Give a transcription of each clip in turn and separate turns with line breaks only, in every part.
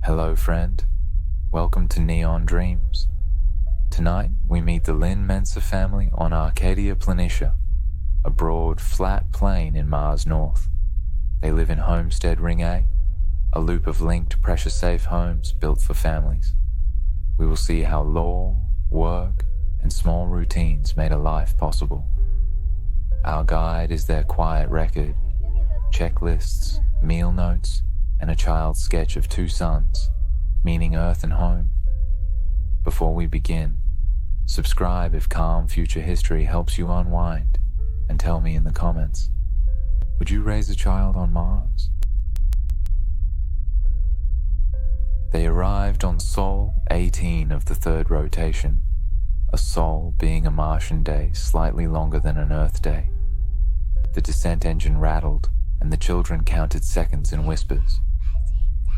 Hello, friend. Welcome to Neon Dreams. Tonight, we meet the Lynn Mensa family on Arcadia Planitia, a broad, flat plain in Mars North. They live in Homestead Ring A loop of linked, pressure-safe homes built for families. We will see how law, work, and small routines made a life possible. Our guide is their quiet record, checklists, meal notes, and a child's sketch of two suns, meaning earth and home. Before we begin, subscribe if calm future history helps you unwind, and tell me in the comments, would you raise a child on Mars? They arrived on Sol 18 of the third rotation, a Sol being a Martian day slightly longer than an Earth day. The descent engine rattled, and the children counted seconds in whispers.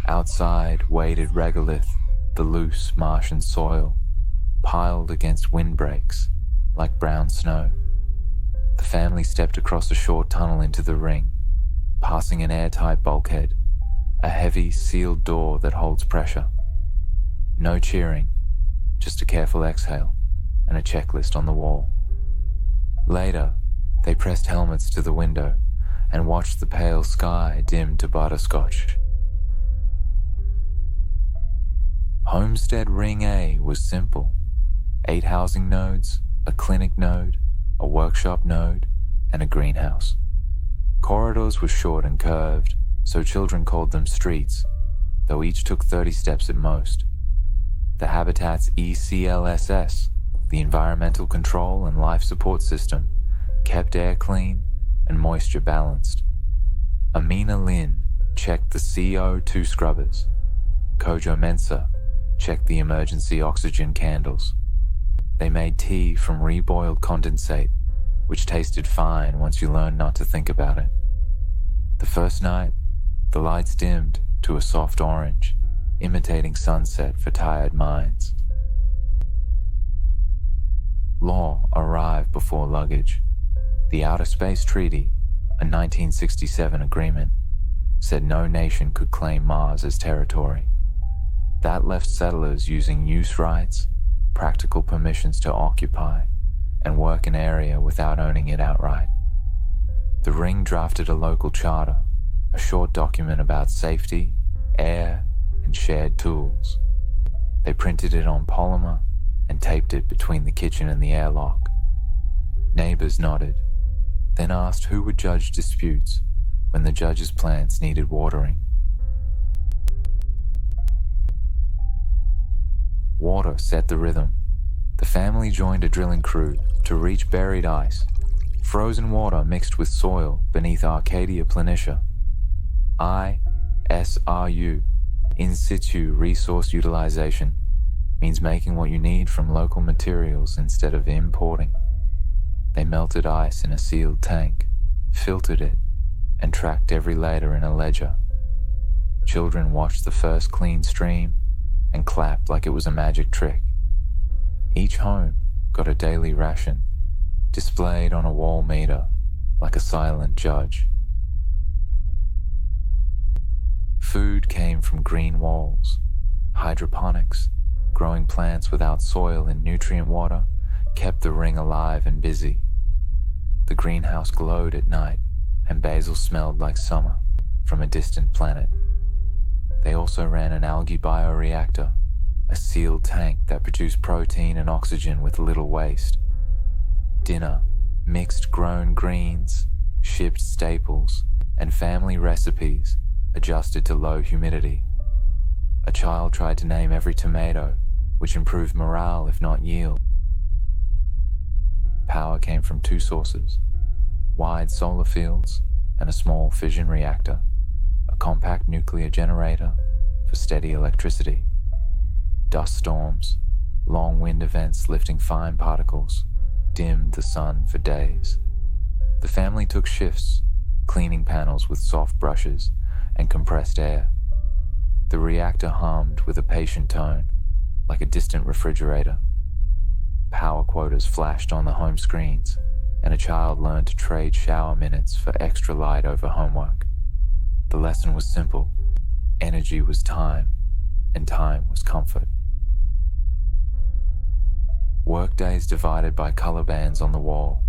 Outside waded regolith, the loose Martian soil, piled against windbreaks like brown snow. The family stepped across a short tunnel into the ring, passing an airtight bulkhead, a heavy sealed door that holds pressure. No cheering, just a careful exhale and a checklist on the wall. Later, they pressed helmets to the window and watched the pale sky dim to butterscotch. Homestead Ring A was simple. 8 housing nodes, a clinic node, a workshop node, and a greenhouse. Corridors were short and curved, so children called them streets, though each took 30 steps at most. The habitat's ECLSS, the Environmental Control and Life Support System, kept air clean and moisture balanced. Amina Lin checked the CO2 scrubbers. Kojo Mensa checked the emergency oxygen candles. They made tea from reboiled condensate, which tasted fine once you learned not to think about it. The first night, the lights dimmed to a soft orange, imitating sunset for tired minds. Law arrived before Luggage. The Outer Space Treaty, a 1967 agreement, said no nation could claim Mars as territory. That left settlers using use rights, practical permissions to occupy, and work an area without owning it outright. The Ring drafted a local charter, a short document about safety, air, and shared tools. They printed it on polymer and taped it between the kitchen and the airlock. Neighbors nodded, then asked who would judge disputes when the judge's plants needed watering. Water set the rhythm. The family joined a drilling crew to reach buried ice, frozen water mixed with soil beneath Arcadia Planitia. ISRU, in situ resource utilization, means making what you need from local materials instead of importing. They melted ice in a sealed tank, filtered it, and tracked every layer in a ledger. Children watched the first clean stream and clapped like it was a magic trick. Each home got a daily ration, displayed on a wall meter like a silent judge. Food came from green walls. Hydroponics, growing plants without soil in nutrient water, kept the Ring alive and busy. The greenhouse glowed at night, and basil smelled like summer from a distant planet. They also ran an algae bioreactor, a sealed tank that produced protein and oxygen with little waste. Dinner, mixed grown greens, shipped staples, and family recipes adjusted to low humidity. A child tried to name every tomato, which improved morale if not yield. Power came from 2 sources, wide solar fields and a small fission reactor, a compact nuclear generator for steady electricity. Dust storms, long wind events lifting fine particles, dimmed the sun for days. The family took shifts, cleaning panels with soft brushes and compressed air. The reactor hummed with a patient tone, like a distant refrigerator. Power quotas flashed on the home screens, and a child learned to trade shower minutes for extra light over homework. The lesson was simple. Energy was time, and time was comfort. Workdays divided by color bands on the wall.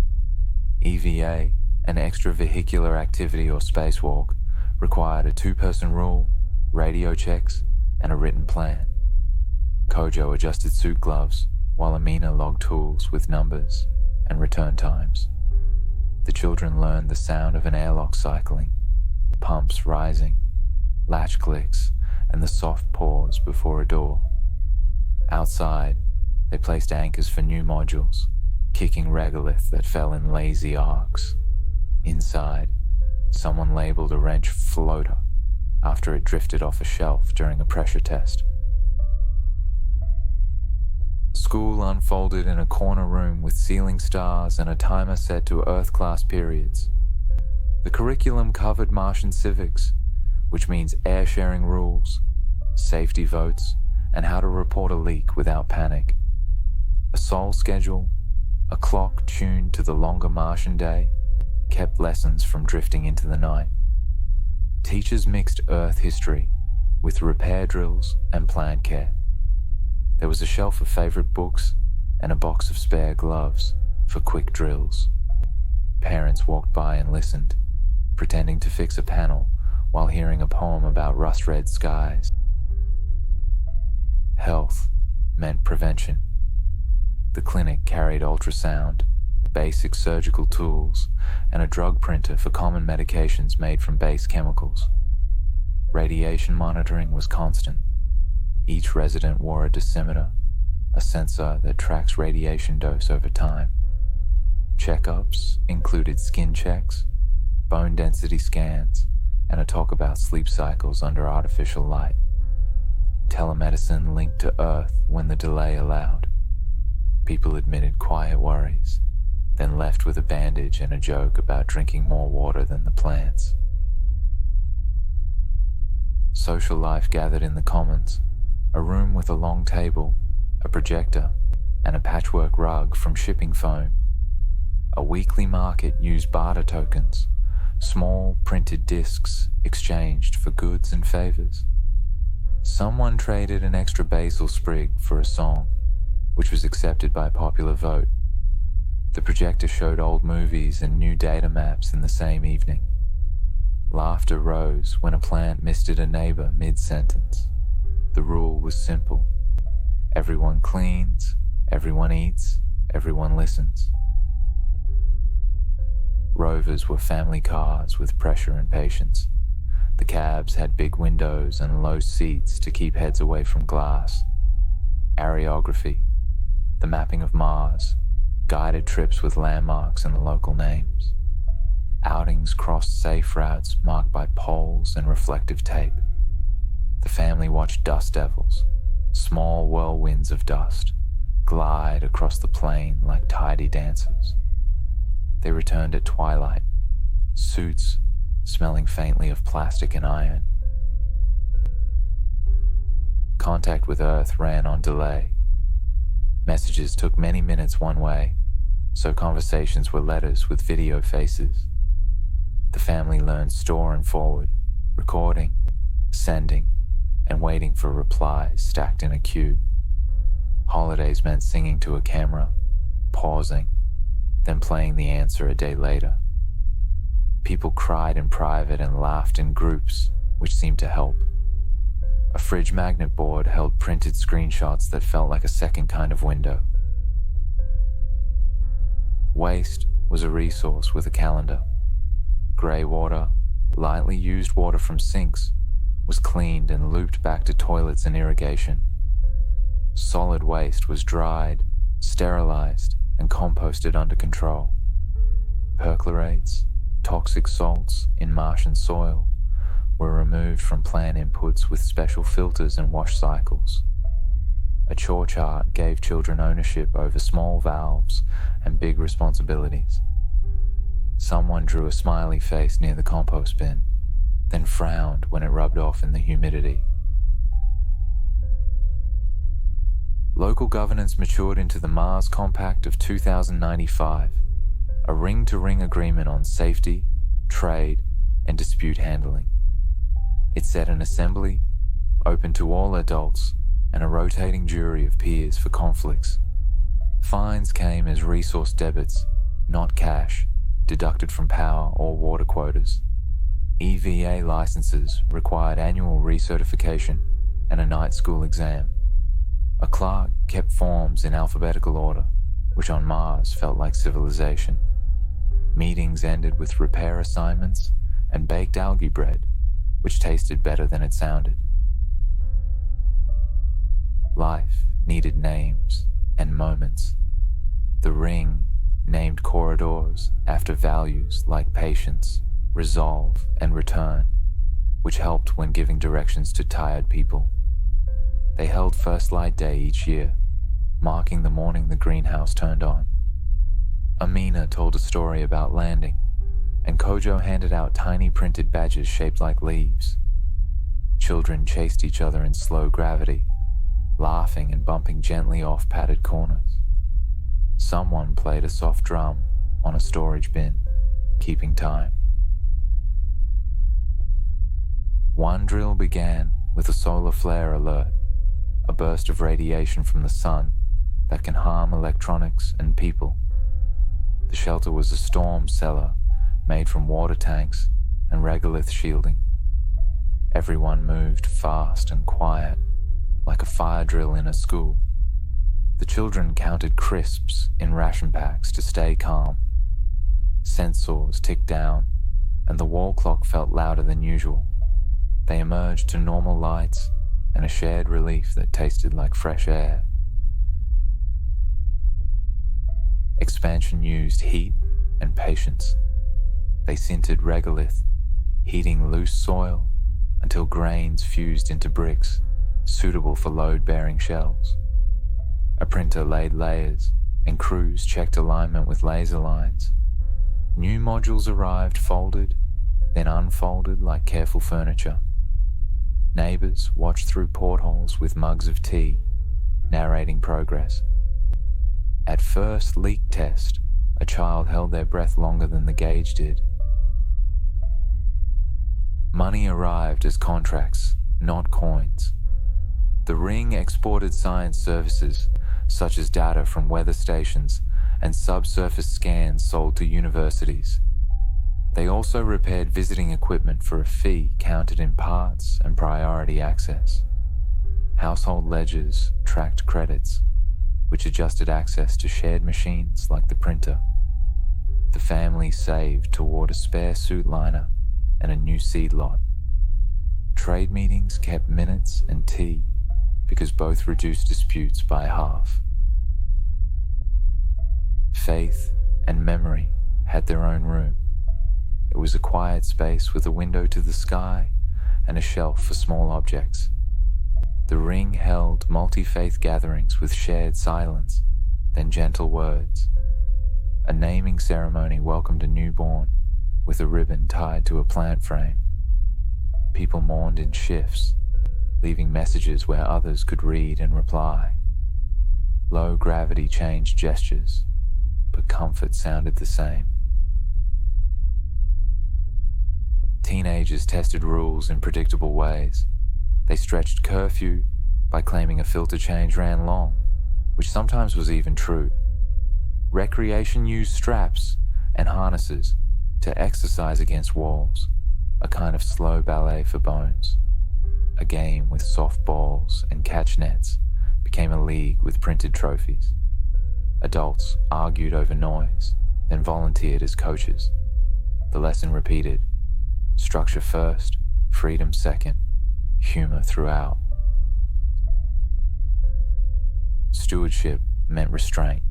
EVA, an extravehicular activity or spacewalk, required a 2-person rule, radio checks, and a written plan. Kojo adjusted suit gloves, while Amina logged tools with numbers and return times. The children learned the sound of an airlock cycling, pumps rising, latch clicks, and the soft pause before a door. Outside, they placed anchors for new modules, kicking regolith that fell in lazy arcs. Inside, someone labeled a wrench floater after it drifted off a shelf during a pressure test. School unfolded in a corner room with ceiling stars and a timer set to Earth-class periods. The curriculum covered Martian civics, which means air-sharing rules, safety votes, and how to report a leak without panic. A sol schedule, a clock tuned to the longer Martian day, kept lessons from drifting into the night. Teachers mixed Earth history with repair drills and plant care. There was a shelf of favorite books and a box of spare gloves for quick drills. Parents walked by and listened, pretending to fix a panel while hearing a poem about rust-red skies. Health meant prevention. The clinic carried ultrasound, basic surgical tools, and a drug printer for common medications made from base chemicals. Radiation monitoring was constant. Each resident wore a dosimeter, a sensor that tracks radiation dose over time. Checkups included skin checks, bone density scans, and a talk about sleep cycles under artificial light. Telemedicine linked to Earth when the delay allowed. People admitted quiet worries, then left with a bandage and a joke about drinking more water than the plants. Social life gathered in the commons, a room with a long table, a projector, and a patchwork rug from shipping foam. A weekly market used barter tokens, small printed discs exchanged for goods and favors. Someone traded an extra basil sprig for a song, which was accepted by popular vote. The projector showed old movies and new data maps in the same evening. Laughter rose when a plant misted a neighbor mid-sentence. The rule was simple. Everyone cleans, everyone eats, everyone listens. Rovers were family cars with pressure and patience. The cabs had big windows and low seats to keep heads away from glass. Areography, the mapping of Mars, guided trips with landmarks and the local names. Outings crossed safe routes marked by poles and reflective tape. The family watched dust devils, small whirlwinds of dust, glide across the plain like tidy dancers. They returned at twilight, suits smelling faintly of plastic and iron. Contact with Earth ran on delay. Messages took many minutes one way, so conversations were letters with video faces. The family learned store and forward, recording, sending, and waiting for replies stacked in a queue. Holidays meant singing to a camera, pausing, then playing the answer a day later. People cried in private and laughed in groups, which seemed to help. A fridge magnet board held printed screenshots that felt like a second kind of window. Waste was a resource with a calendar. Grey water, lightly used water from sinks, was cleaned and looped back to toilets and irrigation. Solid waste was dried, sterilized, and composted under control. Perchlorates, toxic salts in Martian soil, were removed from plant inputs with special filters and wash cycles. A chore chart gave children ownership over small valves and big responsibilities. Someone drew a smiley face near the compost bin, then frowned when it rubbed off in the humidity. Local governance matured into the Mars Compact of 2095, a ring-to-ring agreement on safety, trade, and dispute handling. It set an assembly, open to all adults and a rotating jury of peers for conflicts. Fines came as resource debits, not cash, deducted from power or water quotas. EVA licenses required annual recertification and a night school exam. A clerk kept forms in alphabetical order, which on Mars felt like civilization. Meetings ended with repair assignments and baked algae bread, which tasted better than it sounded. Life needed names and moments. The ring named corridors after values like patience, resolve, and return, which helped when giving directions to tired people. They held First Light Day each year, marking the morning the greenhouse turned on. Amina told a story about landing, and Kojo handed out tiny printed badges shaped like leaves. Children chased each other in slow gravity, laughing and bumping gently off padded corners. Someone played a soft drum on a storage bin, keeping time. One drill began with a solar flare alert, a burst of radiation from the sun that can harm electronics and people. The shelter was a storm cellar made from water tanks and regolith shielding. Everyone moved fast and quiet, like a fire drill in a school. The children counted crisps in ration packs to stay calm. Sensors ticked down, and the wall clock felt louder than usual. They emerged to normal lights and a shared relief that tasted like fresh air. Expansion used heat and patience. They sintered regolith, heating loose soil until grains fused into bricks, suitable for load-bearing shells. A printer laid layers, and crews checked alignment with laser lines. New modules arrived folded, then unfolded like careful furniture. Neighbors watched through portholes with mugs of tea, narrating progress. At first leak test, a child held their breath longer than the gauge did. Money arrived as contracts, not coins. The ring exported science services, such as data from weather stations and subsurface scans sold to universities. They also repaired visiting equipment for a fee counted in parts and priority access. Household ledgers tracked credits, which adjusted access to shared machines like the printer. The family saved toward a spare suit liner and a new seed lot. Trade meetings kept minutes and tea because both reduced disputes by half. Faith and memory had their own room. It was a quiet space with a window to the sky and a shelf for small objects. The ring held multi-faith gatherings with shared silence, then gentle words. A naming ceremony welcomed a newborn with a ribbon tied to a plant frame. People mourned in shifts, leaving messages where others could read and reply. Low gravity changed gestures, but comfort sounded the same. Teenagers tested rules in predictable ways. They stretched curfew by claiming a filter change ran long, which sometimes was even true. Recreation used straps and harnesses to exercise against walls, a kind of slow ballet for bones. A game with soft balls and catch nets became a league with printed trophies. Adults argued over noise, then volunteered as coaches. The lesson repeated: structure first, freedom second, humor throughout. Stewardship meant restraint.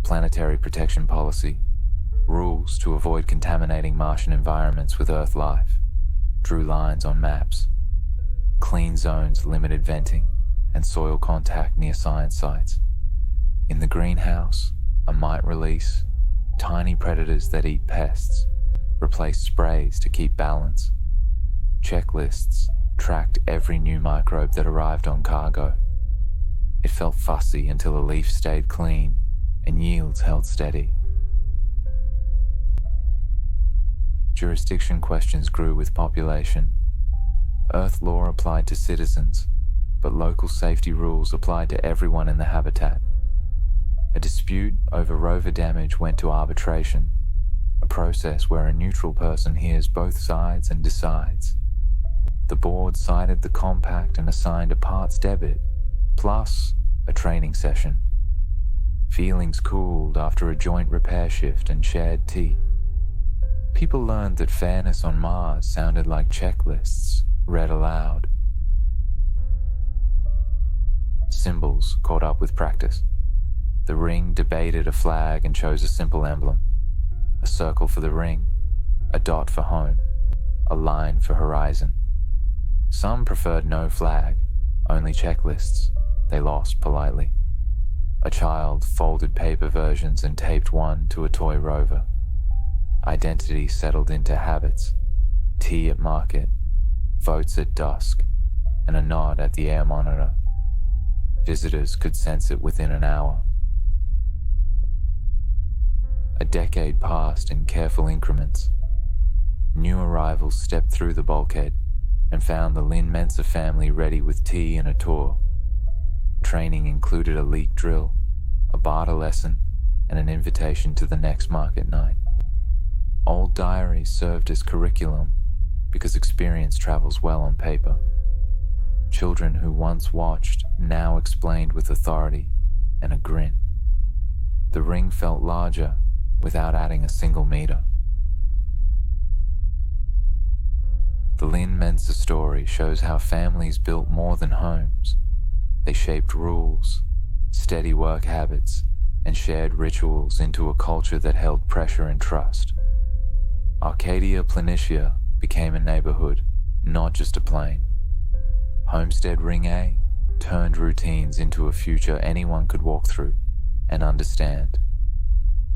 Planetary protection policy, rules to avoid contaminating Martian environments with Earth life, drew lines on maps. Clean zones limited venting and soil contact near science sites. In the greenhouse, a mite release, tiny predators that eat pests, replaced sprays to keep balance. Checklists tracked every new microbe that arrived on cargo. It felt fussy until a leaf stayed clean and yields held steady. Jurisdiction questions grew with population. Earth law applied to citizens, but local safety rules applied to everyone in the habitat. A dispute over rover damage went to arbitration, a process where a neutral person hears both sides and decides. The board sided the compact and assigned a parts debit, plus a training session. Feelings cooled after a joint repair shift and shared tea. People learned that fairness on Mars sounded like checklists read aloud. Symbols caught up with practice. The ring debated a flag and chose a simple emblem. A circle for the ring, a dot for home, a line for horizon. Some preferred no flag, only checklists. They lost politely. A child folded paper versions and taped one to a toy rover. Identity settled into habits. Tea at market, votes at dusk, and a nod at the air monitor. Visitors could sense it within an hour. A decade passed in careful increments. New arrivals stepped through the bulkhead and found the Lynn Mensa family ready with tea and a tour. Training included a leak drill, a barter lesson, and an invitation to the next market night. Old diaries served as curriculum because experience travels well on paper. Children who once watched now explained with authority and a grin. The ring felt larger without adding a single meter. The Lynn Mensa story shows how families built more than homes. They shaped rules, steady work habits, and shared rituals into a culture that held pressure and trust. Arcadia Planitia became a neighborhood, not just a plane. Homestead Ring A turned routines into a future anyone could walk through and understand.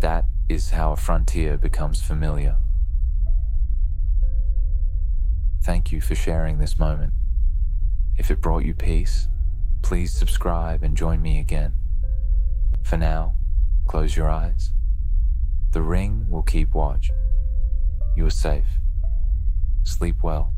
That is how a frontier becomes familiar. Thank you for sharing this moment. If it brought you peace, please subscribe and join me again. For now, close your eyes. The ring will keep watch. You are safe. Sleep well.